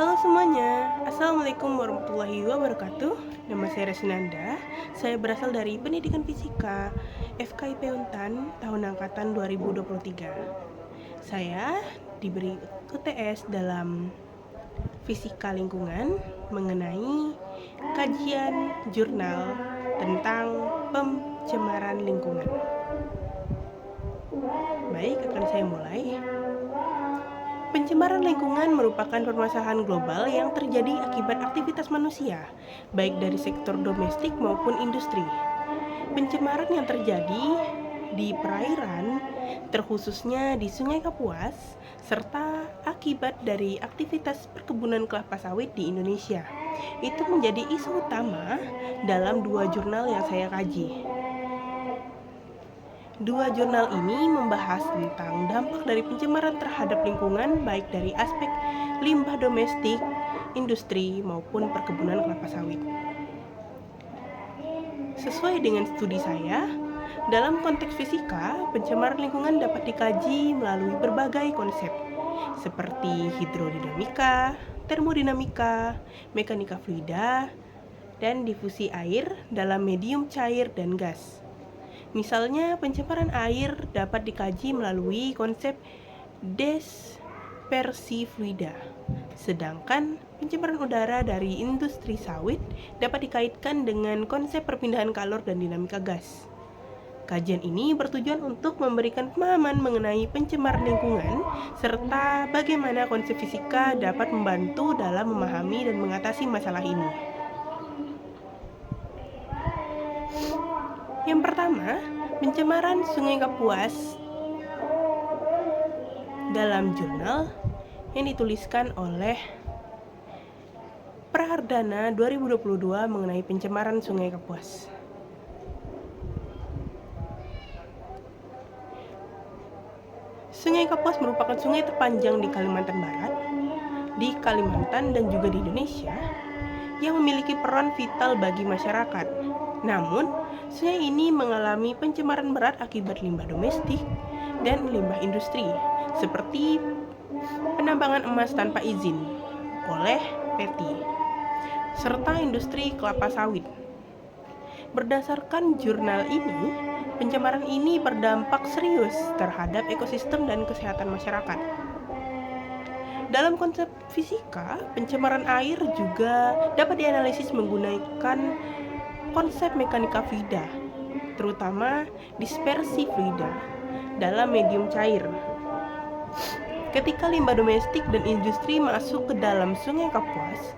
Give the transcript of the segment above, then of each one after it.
Halo semuanya, Assalamualaikum warahmatullahi wabarakatuh. Nama saya Resnanda, saya berasal dari Pendidikan Fisika FKIP Untan tahun angkatan 2023. Saya diberi UTS dalam Fisika Lingkungan mengenai kajian jurnal tentang pencemaran lingkungan. Baik, akan saya mulai. Pencemaran lingkungan merupakan permasalahan global yang terjadi akibat aktivitas manusia, baik dari sektor domestik maupun industri. Pencemaran yang terjadi di perairan, terkhususnya di Sungai Kapuas, serta akibat dari aktivitas perkebunan kelapa sawit di Indonesia, itu menjadi isu utama dalam dua jurnal yang saya kaji. Dua jurnal ini membahas tentang dampak dari pencemaran terhadap lingkungan baik dari aspek limbah domestik, industri, maupun perkebunan kelapa sawit. Sesuai dengan studi saya, dalam konteks fisika, pencemaran lingkungan dapat dikaji melalui berbagai konsep seperti hidrodinamika, termodinamika, mekanika fluida, dan difusi air dalam medium cair dan gas. Misalnya, pencemaran air dapat dikaji melalui konsep dispersi fluida, sedangkan pencemaran udara dari industri sawit dapat dikaitkan dengan konsep perpindahan kalor dan dinamika gas. Kajian ini bertujuan untuk memberikan pemahaman mengenai pencemaran lingkungan serta bagaimana konsep fisika dapat membantu dalam memahami dan mengatasi masalah ini. Yang pertama, pencemaran Sungai Kapuas dalam jurnal yang dituliskan oleh Prahardana 2022 mengenai pencemaran Sungai Kapuas. Sungai Kapuas merupakan sungai terpanjang di Kalimantan Barat, di Kalimantan dan juga di Indonesia yang memiliki peran vital bagi masyarakat. Namun, sungai ini mengalami pencemaran berat akibat limbah domestik dan limbah industri, seperti penambangan emas tanpa izin oleh PT, serta industri kelapa sawit. Berdasarkan jurnal ini, pencemaran ini berdampak serius terhadap ekosistem dan kesehatan masyarakat. Dalam konsep fisika, pencemaran air juga dapat dianalisis menggunakan konsep mekanika fluida, terutama dispersi fluida dalam medium cair. Ketika limbah domestik dan industri masuk ke dalam Sungai Kapuas,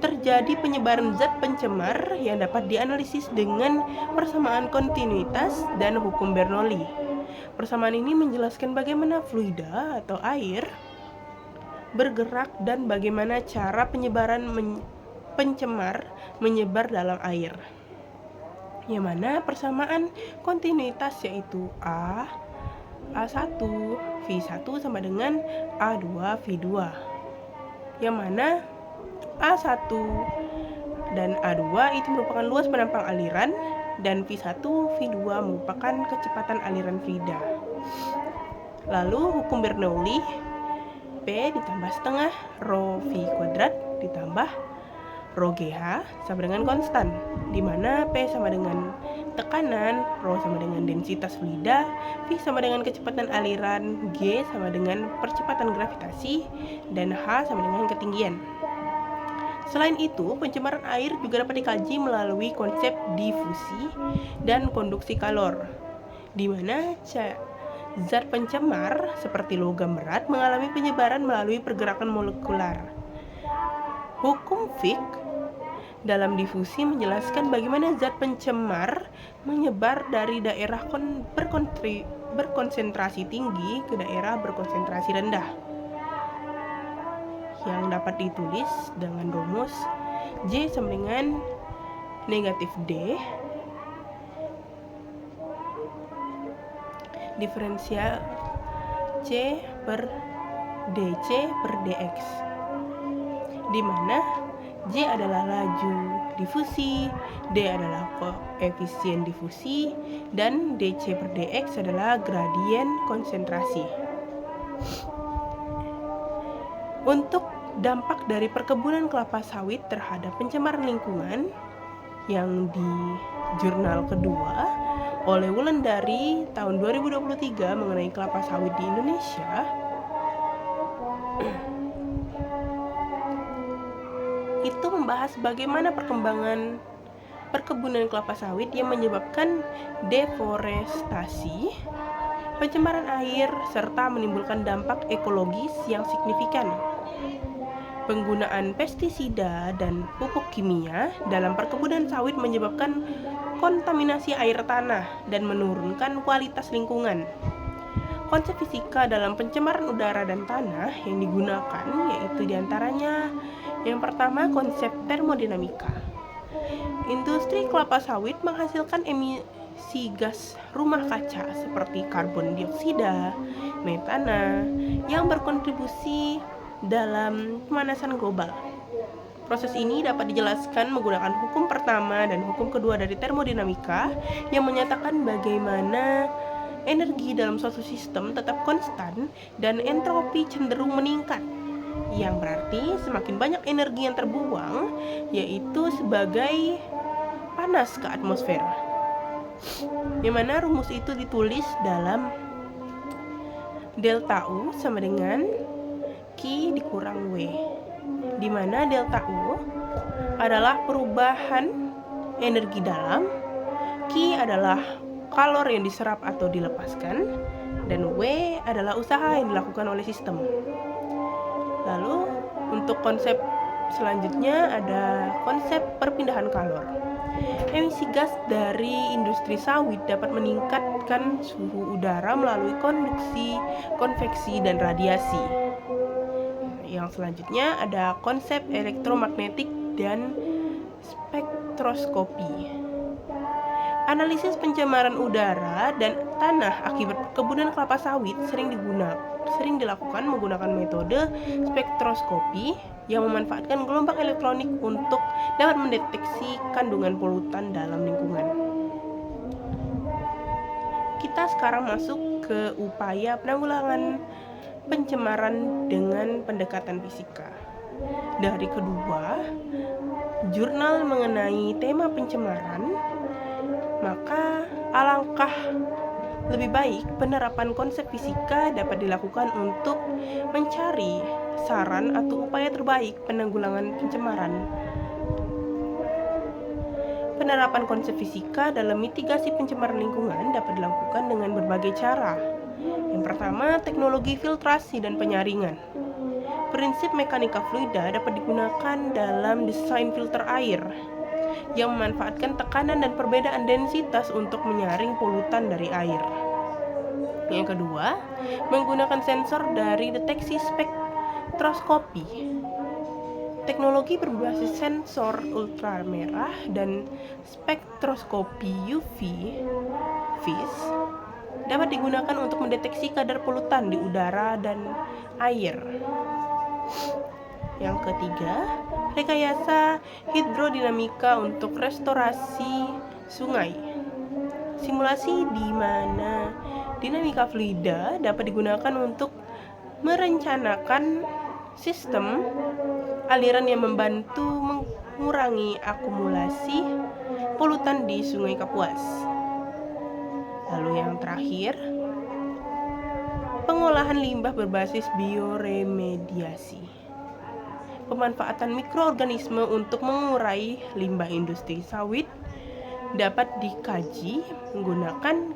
terjadi penyebaran zat pencemar yang dapat dianalisis dengan persamaan kontinuitas dan hukum Bernoulli. Persamaan ini menjelaskan bagaimana fluida atau air bergerak dan bagaimana cara penyebaran pencemar menyebar dalam air. Yang mana persamaan kontinuitas yaitu A1, V1 sama dengan A2, V2. Yang mana A1 dan A2 itu merupakan luas penampang aliran dan V1, V2 merupakan kecepatan aliran fluida. Lalu hukum Bernoulli, P ditambah setengah rho V kuadrat ditambah rho GH sama dengan konstan, di mana P sama dengan tekanan, rho sama dengan densitas fluida, V sama dengan kecepatan aliran, G sama dengan percepatan gravitasi, dan H sama dengan ketinggian. Selain itu, pencemaran air juga dapat dikaji melalui konsep difusi dan konduksi kalor, di mana zat pencemar seperti logam berat mengalami penyebaran melalui pergerakan molekular. Hukum Fick dalam difusi menjelaskan bagaimana zat pencemar menyebar dari daerah berkonsentrasi tinggi ke daerah berkonsentrasi rendah, yang dapat ditulis dengan rumus J sama dengan negatif D diferensial C per DC per DX, di mana J adalah laju difusi, D adalah koefisien difusi, dan DC per DX adalah gradien konsentrasi. Untuk dampak dari perkebunan kelapa sawit terhadap pencemaran lingkungan yang di jurnal kedua oleh Wulandari tahun 2023 mengenai kelapa sawit di Indonesia. Itu membahas bagaimana perkembangan perkebunan kelapa sawit yang menyebabkan deforestasi, pencemaran air, serta menimbulkan dampak ekologis yang signifikan. Penggunaan pestisida dan pupuk kimia dalam perkebunan sawit menyebabkan kontaminasi air tanah dan menurunkan kualitas lingkungan. Konsep fisika dalam pencemaran udara dan tanah yang digunakan yaitu diantaranya yang pertama konsep termodinamika. Industri kelapa sawit menghasilkan emisi gas rumah kaca seperti karbon dioksida, metana yang berkontribusi dalam pemanasan global. Proses ini dapat dijelaskan menggunakan hukum pertama dan hukum kedua dari termodinamika yang menyatakan bagaimana energi dalam suatu sistem tetap konstan dan entropi cenderung meningkat, yang berarti semakin banyak energi yang terbuang, yaitu sebagai panas ke atmosfer. Yang mana rumus itu ditulis dalam delta U sama dengan Q dikurang W, di mana delta U adalah perubahan energi dalam, Q adalah kalor yang diserap atau dilepaskan, dan W adalah usaha yang dilakukan oleh sistem. Lalu untuk konsep selanjutnya ada konsep perpindahan kalor. Emisi gas dari industri sawit dapat meningkatkan suhu udara melalui konduksi, konveksi, dan radiasi. Yang selanjutnya ada konsep elektromagnetik dan spektroskopi. Analisis pencemaran udara dan tanah akibat perkebunan kelapa sawit sering dilakukan menggunakan metode spektroskopi yang memanfaatkan gelombang elektronik untuk dapat mendeteksi kandungan polutan dalam lingkungan. Kita sekarang masuk ke upaya penanggulangan pencemaran dengan pendekatan fisika. Dari kedua jurnal mengenai tema pencemaran, maka alangkah lebih baik penerapan konsep fisika dapat dilakukan untuk mencari saran atau upaya terbaik penanggulangan pencemaran. Penerapan konsep fisika dalam mitigasi pencemaran lingkungan dapat dilakukan dengan berbagai cara. Yang pertama, teknologi filtrasi dan penyaringan. Prinsip mekanika fluida dapat digunakan dalam desain filter air yang memanfaatkan tekanan dan perbedaan densitas untuk menyaring polutan dari air. Yang kedua, menggunakan sensor dari deteksi spektroskopi. Teknologi berbasis sensor ultramerah dan spektroskopi UV (VIS) dapat digunakan untuk mendeteksi kadar polutan di udara dan air. Yang ketiga, rekayasa hidrodinamika untuk restorasi sungai. Simulasi di mana dinamika fluida dapat digunakan untuk merencanakan sistem aliran yang membantu mengurangi akumulasi polutan di Sungai Kapuas. Lalu yang terakhir, pengolahan limbah berbasis bioremediasi. Pemanfaatan mikroorganisme untuk mengurai limbah industri sawit dapat dikaji menggunakan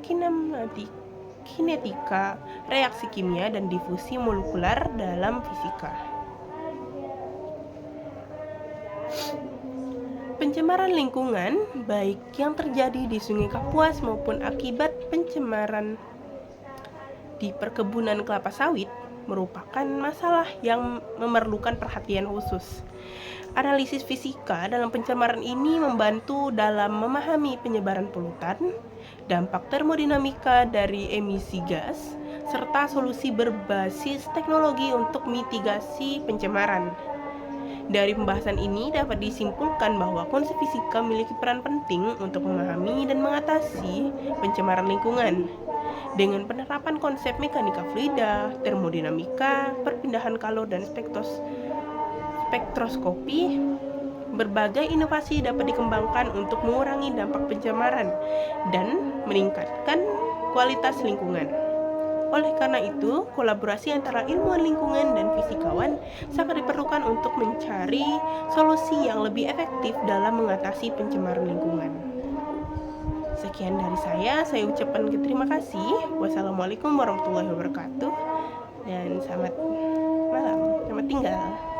kinetika, reaksi kimia, dan difusi molekular dalam fisika. Pencemaran lingkungan, baik yang terjadi di Sungai Kapuas maupun akibat pencemaran di perkebunan kelapa sawit, merupakan masalah yang memerlukan perhatian khusus. Analisis fisika dalam pencemaran ini membantu dalam memahami penyebaran polutan, dampak termodinamika dari emisi gas, serta solusi berbasis teknologi untuk mitigasi pencemaran. Dari pembahasan ini dapat disimpulkan bahwa konsep fisika memiliki peran penting untuk memahami dan mengatasi pencemaran lingkungan. Dengan penerapan konsep mekanika fluida, termodinamika, perpindahan kalor, dan spektroskopi, berbagai inovasi dapat dikembangkan untuk mengurangi dampak pencemaran dan meningkatkan kualitas lingkungan. Oleh karena itu, kolaborasi antara ilmuwan lingkungan dan fisikawan sangat diperlukan untuk mencari solusi yang lebih efektif dalam mengatasi pencemaran lingkungan. Sekian dari saya ucapkan terima kasih. Wassalamualaikum warahmatullahi wabarakatuh dan selamat malam, selamat tinggal.